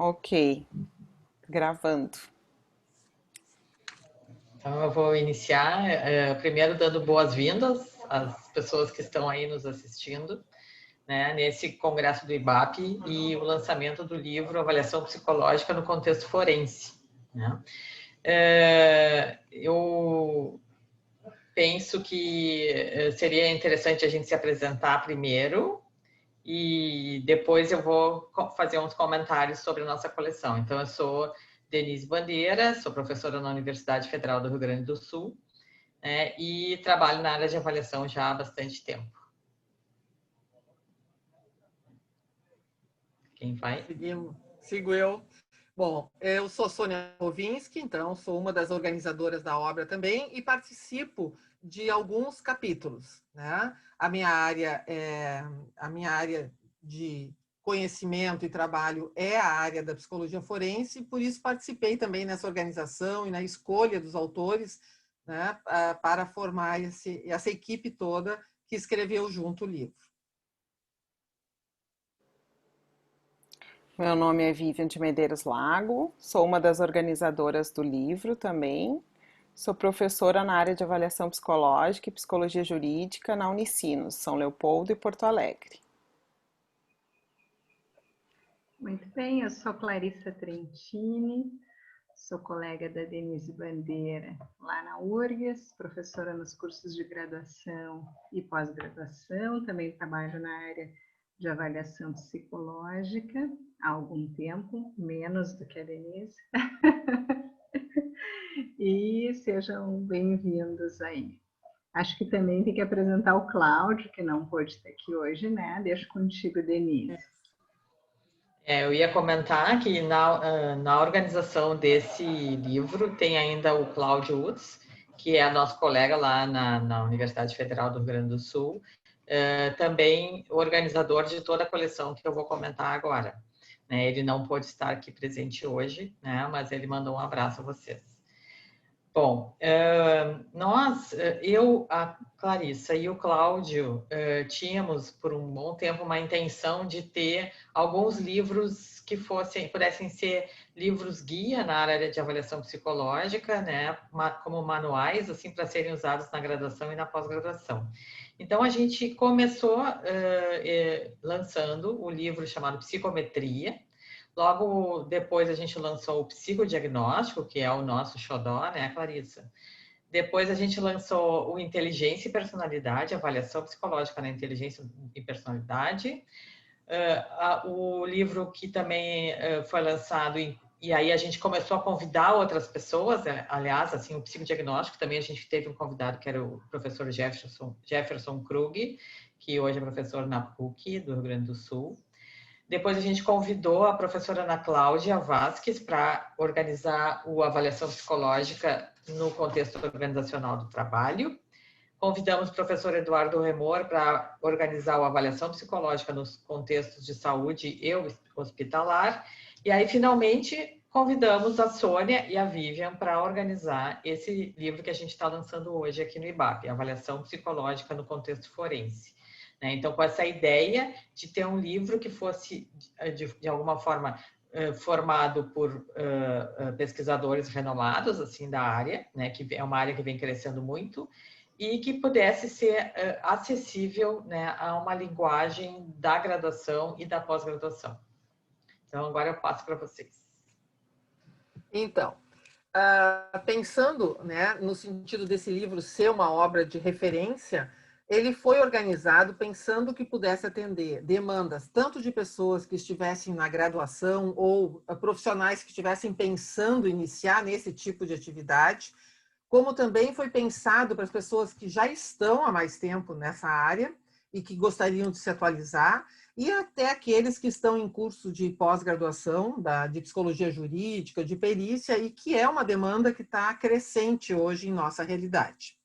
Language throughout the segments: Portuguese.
Ok, gravando. Então, eu vou iniciar, primeiro dando boas-vindas às pessoas que estão aí nos assistindo, né, nesse congresso do IBAP e o lançamento do livro Avaliação Psicológica no Contexto Forense. Né? Eu penso que seria interessante a gente se apresentar primeiro e depois eu vou fazer uns comentários sobre a nossa coleção. Então, eu sou Denise Bandeira, sou professora na Universidade Federal do Rio Grande do Sul, né, e trabalho na área de avaliação já há bastante tempo. Quem vai? Sigo eu. Bom, eu sou Sônia Rovinski, então sou uma das organizadoras da obra também e participo de alguns capítulos, né? A minha área de conhecimento e trabalho é a área da psicologia forense, por isso participei também nessa organização e na escolha dos autores, né, para formar essa equipe toda que escreveu junto o livro. Meu nome é Vivian de Medeiros Lago, sou uma das organizadoras do livro também. Sou professora na área de avaliação psicológica e psicologia jurídica na Unicinos, São Leopoldo e Porto Alegre. Muito bem, eu sou Clarissa Trentini, sou colega da Denise Bandeira lá na URGS, professora nos cursos de graduação e pós-graduação, também trabalho na área de avaliação psicológica há algum tempo, menos do que a Denise. E sejam bem-vindos aí. Acho que também tem que apresentar o Cláudio, que não pôde estar aqui hoje, né? Deixo contigo, Denise. Eu ia comentar que na organização desse livro tem ainda o Cláudio Utz, que é nosso colega lá na Universidade Federal do Rio Grande do Sul, também o organizador de toda a coleção que eu vou comentar agora. Ele não pôde estar aqui presente hoje, né, mas ele mandou um abraço a vocês. Bom, a Clarissa e o Cláudio tínhamos por um bom tempo uma intenção de ter alguns livros que pudessem ser livros guia na área de avaliação psicológica, né, como manuais assim para serem usados na graduação e na pós-graduação. Então a gente começou lançando o livro chamado Psicometria. Logo depois a gente lançou o psicodiagnóstico, que é o nosso xodó, né, Clarissa? Depois a gente lançou o Inteligência e Personalidade, avaliação psicológica na inteligência e personalidade. O livro que também foi lançado, e aí a gente começou a convidar outras pessoas, aliás, assim, o psicodiagnóstico também a gente teve um convidado que era o professor Jefferson Krug, que hoje é professor na PUC do Rio Grande do Sul. Depois a gente convidou a professora Ana Cláudia Vasques para organizar a avaliação psicológica no contexto organizacional do trabalho. Convidamos o professor Eduardo Remor para organizar a avaliação psicológica nos contextos de saúde e hospitalar. E aí, finalmente, convidamos a Sônia e a Vivian para organizar esse livro que a gente está lançando hoje aqui no IBAP, Avaliação Psicológica no Contexto Forense. Então, com essa ideia de ter um livro que fosse, de alguma forma, formado por pesquisadores renomados assim da área, né, que é uma área que vem crescendo muito, e que pudesse ser acessível, né, a uma linguagem da graduação e da pós-graduação. Então, agora eu passo para vocês. Então, pensando, né, no sentido desse livro ser uma obra de referência, ele foi organizado pensando que pudesse atender demandas tanto de pessoas que estivessem na graduação ou profissionais que estivessem pensando em iniciar nesse tipo de atividade, como também foi pensado para as pessoas que já estão há mais tempo nessa área e que gostariam de se atualizar, e até aqueles que estão em curso de pós-graduação, de psicologia jurídica, de perícia, e que é uma demanda que está crescente hoje em nossa realidade.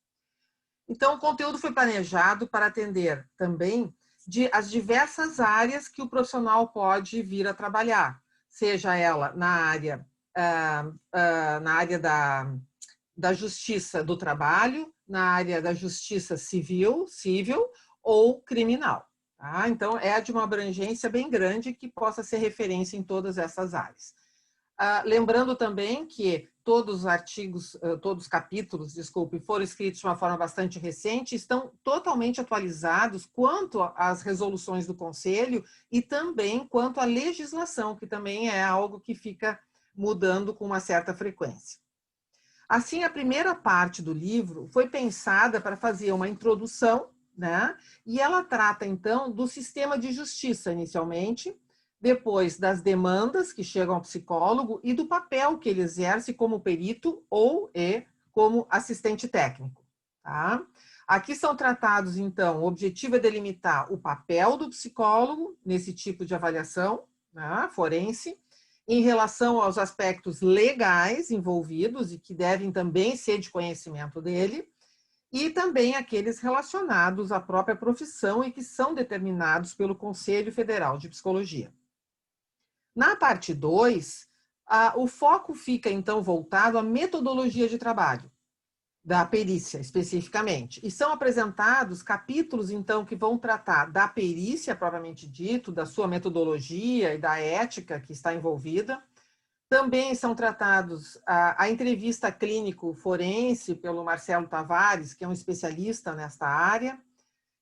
Então, o conteúdo foi planejado para atender também as diversas áreas que o profissional pode vir a trabalhar, seja ela na área da justiça do trabalho, na área da justiça civil ou criminal. Tá? Então, é de uma abrangência bem grande que possa ser referência em todas essas áreas. Lembrando também que todos os artigos, todos os capítulos, desculpe, foram escritos de uma forma bastante recente, estão totalmente atualizados quanto às resoluções do Conselho e também quanto à legislação, que também é algo que fica mudando com uma certa frequência. Assim, a primeira parte do livro foi pensada para fazer uma introdução, né? E ela trata, então, do sistema de justiça, inicialmente, depois das demandas que chegam ao psicólogo e do papel que ele exerce como perito ou como assistente técnico. Tá? Aqui são tratados, então, o objetivo é delimitar o papel do psicólogo nesse tipo de avaliação, né, forense, em relação aos aspectos legais envolvidos e que devem também ser de conhecimento dele, e também aqueles relacionados à própria profissão e que são determinados pelo Conselho Federal de Psicologia. Na parte 2, o foco fica, então, voltado à metodologia de trabalho, da perícia, especificamente. E são apresentados capítulos, então, que vão tratar da perícia, propriamente dito, da sua metodologia e da ética que está envolvida. Também são tratados a entrevista clínico-forense pelo Marcelo Tavares, que é um especialista nesta área,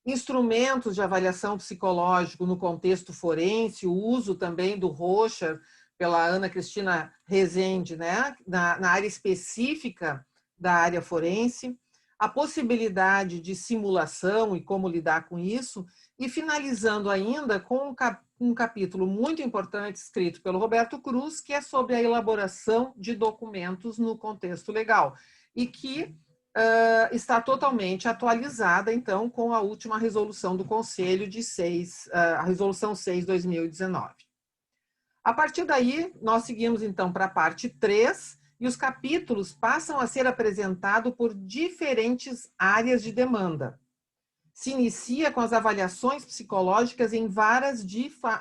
instrumentos de avaliação psicológico no contexto forense, o uso também do Rorschach pela Ana Cristina Rezende, né, na área específica da área forense, a possibilidade de simulação e como lidar com isso, e finalizando ainda com um capítulo muito importante escrito pelo Roberto Cruz, que é sobre a elaboração de documentos no contexto legal, e que está totalmente atualizada, então, com a última resolução do Conselho a resolução 6/2019. A partir daí, nós seguimos, então, para a parte 3, e os capítulos passam a ser apresentados por diferentes áreas de demanda. Se inicia com as avaliações psicológicas em varas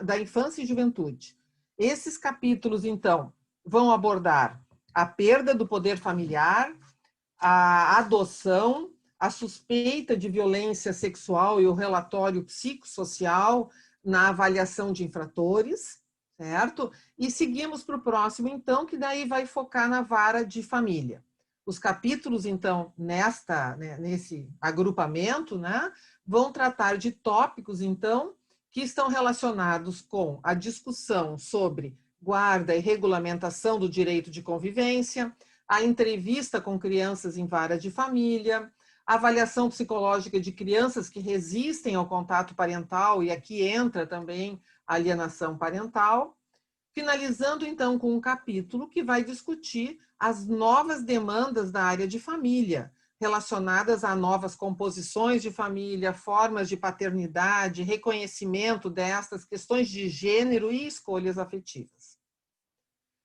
da infância e juventude. Esses capítulos, então, vão abordar a perda do poder familiar, a adoção, a suspeita de violência sexual e o relatório psicossocial na avaliação de infratores, certo? E seguimos para o próximo, então, que daí vai focar na vara de família. Os capítulos, então, nesse agrupamento, né, vão tratar de tópicos, então, que estão relacionados com a discussão sobre guarda e regulamentação do direito de convivência, a entrevista com crianças em vara de família, a avaliação psicológica de crianças que resistem ao contato parental, e aqui entra também a alienação parental, finalizando então com um capítulo que vai discutir as novas demandas da área de família, relacionadas a novas composições de família, formas de paternidade, reconhecimento destas, questões de gênero e escolhas afetivas.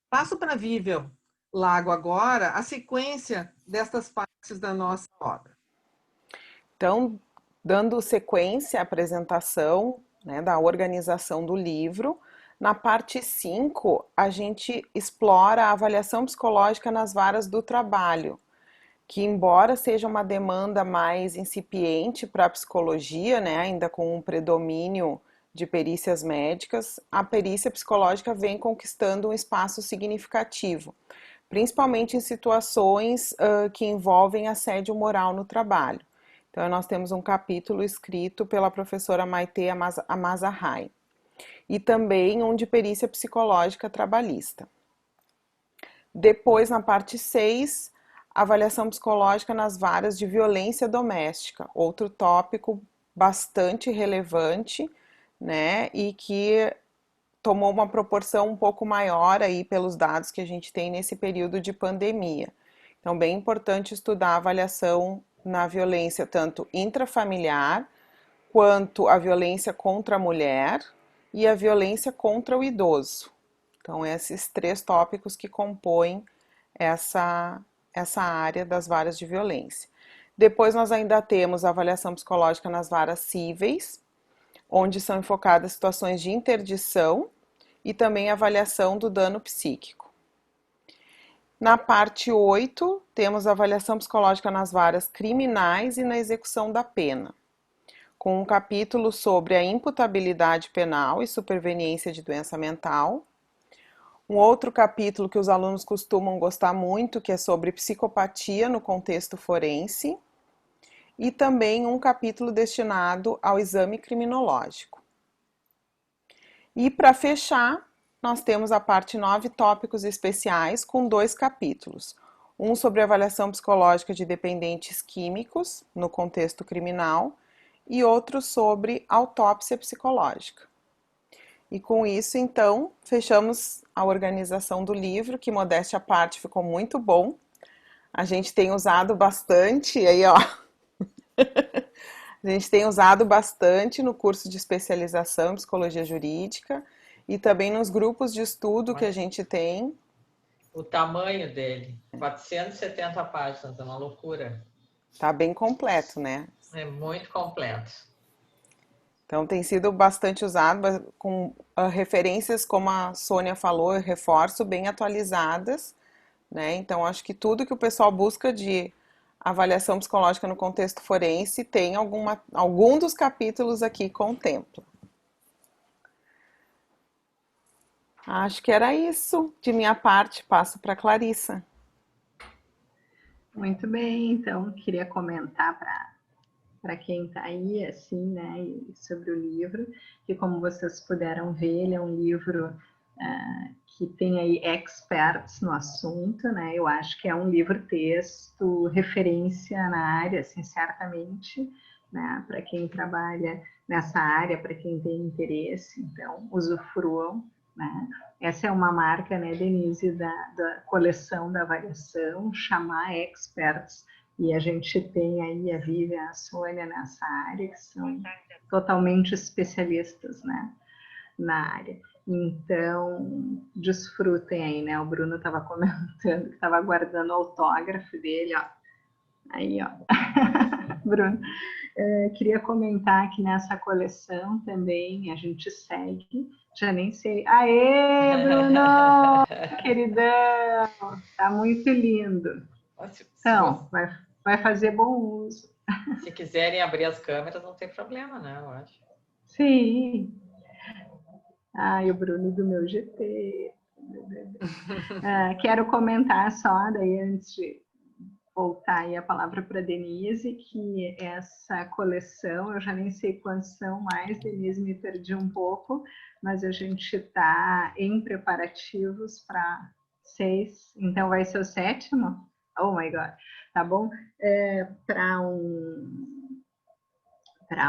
Passo para a Vível Lago agora a sequência destas partes da nossa obra. Então, dando sequência à apresentação, né, da organização do livro, na parte 5, a gente explora a avaliação psicológica nas varas do trabalho, que embora seja uma demanda mais incipiente para a psicologia, né, ainda com um predomínio de perícias médicas, a perícia psicológica vem conquistando um espaço significativo, principalmente em situações que envolvem assédio moral no trabalho. Então, nós temos um capítulo escrito pela professora Maite Amazahai, e também um de perícia psicológica trabalhista. Depois, na parte 6, avaliação psicológica nas varas de violência doméstica, outro tópico bastante relevante, né, e que tomou uma proporção um pouco maior aí pelos dados que a gente tem nesse período de pandemia. Então, bem importante estudar a avaliação na violência tanto intrafamiliar, quanto a violência contra a mulher e a violência contra o idoso. Então, esses 3 tópicos que compõem essa área das varas de violência. Depois, nós ainda temos a avaliação psicológica nas varas cíveis, onde são enfocadas situações de interdição e também a avaliação do dano psíquico. Na parte 8, temos a avaliação psicológica nas varas criminais e na execução da pena, com um capítulo sobre a imputabilidade penal e superveniência de doença mental. Um outro capítulo que os alunos costumam gostar muito, que é sobre psicopatia no contexto forense. E também um capítulo destinado ao exame criminológico. E para fechar, nós temos a parte 9, tópicos especiais, com 2 capítulos. Um sobre avaliação psicológica de dependentes químicos no contexto criminal e outro sobre autópsia psicológica. E com isso, então, fechamos a organização do livro, que modéstia à parte ficou muito bom. A gente tem usado bastante, aí ó, a gente tem usado bastante no curso de especialização em psicologia jurídica e também nos grupos de estudo que a gente tem. O tamanho dele, 470 páginas, é uma loucura. Tá bem completo, né? É muito completo. Então tem sido bastante usado com referências, como a Sônia falou, eu reforço, bem atualizadas, né? Então acho que tudo que o pessoal busca de avaliação psicológica no contexto forense tem algum dos capítulos aqui contempla. Acho que era isso de minha parte, passo para a Clarissa. Muito bem, então queria comentar para quem está aí, assim, né, sobre o livro, que como vocês puderam ver, ele é um livro que tem aí experts no assunto, né, eu acho que é um livro-texto, referência na área, assim, certamente, né, para quem trabalha nessa área, para quem tem interesse, então, usufruam, né. Essa é uma marca, né, Denise, da coleção da avaliação, chamar experts. E a gente tem aí a Vivian e a Sônia nessa área, que são totalmente especialistas, né, na área. Então, desfrutem aí, né? O Bruno estava comentando que estava guardando o autógrafo dele, ó. Aí, ó. Bruno. Queria comentar que nessa coleção também a gente segue, já nem sei. Aê, Bruno! Queridão! Tá muito lindo. Então, vai fazer bom uso. Se quiserem abrir as câmeras, não tem problema, né? Eu acho. Sim. Ai, o Bruno do meu GT. Quero comentar só, daí antes de voltar aí a palavra para a Denise, que essa coleção, eu já nem sei quantos são mais, Denise, me perdi um pouco, mas a gente está em preparativos para 6, então vai ser o 7º? Oh my God, tá bom? Para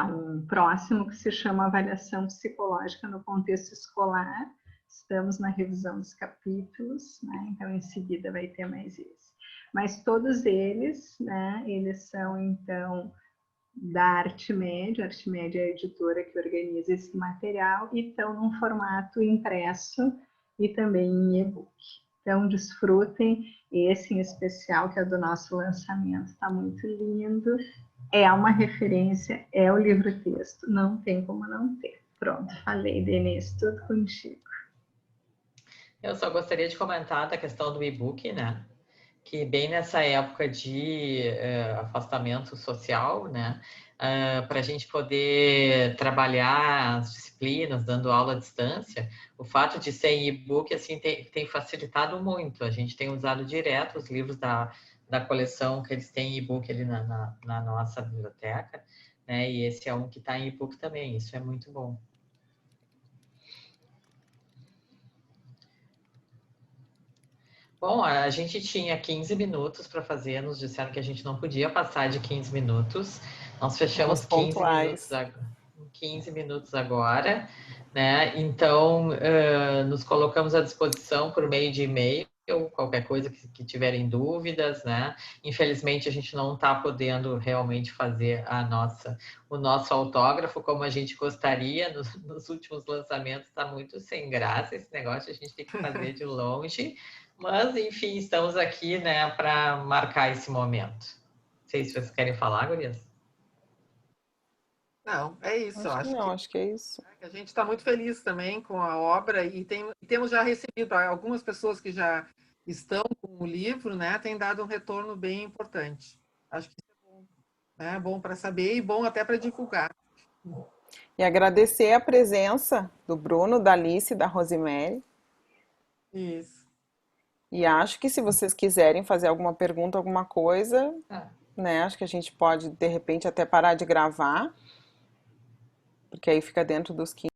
um próximo que se chama Avaliação Psicológica no Contexto Escolar, estamos na revisão dos capítulos, né? Então em seguida vai ter mais esse. Mas todos eles, né, eles são, então, da Artmédia é a editora que organiza esse material, e estão num formato impresso e também em e-book. Então, desfrutem esse em especial, que é do nosso lançamento, está muito lindo, é uma referência, é o livro-texto, não tem como não ter. Pronto, falei, Denise, tudo contigo. Eu só gostaria de comentar da questão do e-book, né? Que bem nessa época de afastamento social, né, para a gente poder trabalhar as disciplinas, dando aula à distância, o fato de ser em e-book assim, tem facilitado muito. A gente tem usado direto os livros da coleção que eles têm em e-book ali na nossa biblioteca, né, e esse é um que está em e-book também, isso é muito bom. Bom, a gente tinha 15 minutos para fazer, nos disseram que a gente não podia passar de 15 minutos. Nós fechamos 15 minutos agora, né? Então, nos colocamos à disposição por meio de e-mail, qualquer coisa que tiverem dúvidas, né? Infelizmente, a gente não está podendo realmente fazer o nosso autógrafo como a gente gostaria. Nos últimos lançamentos está muito sem graça esse negócio, a gente tem que fazer de longe. Mas, enfim, estamos aqui, né, para marcar esse momento. Não sei se vocês querem falar, gurias. Não, é isso. Acho que é isso. A gente está muito feliz também com a obra e temos já recebido algumas pessoas que já estão com o livro, né? Tem dado um retorno bem importante. Acho que isso é bom, né? Bom para saber e bom até para divulgar. E agradecer a presença do Bruno, da Alice e da Rosemary. Isso. E acho que se vocês quiserem fazer alguma pergunta, alguma coisa, Ah, né? Acho que a gente pode, de repente, até parar de gravar, porque aí fica dentro dos 15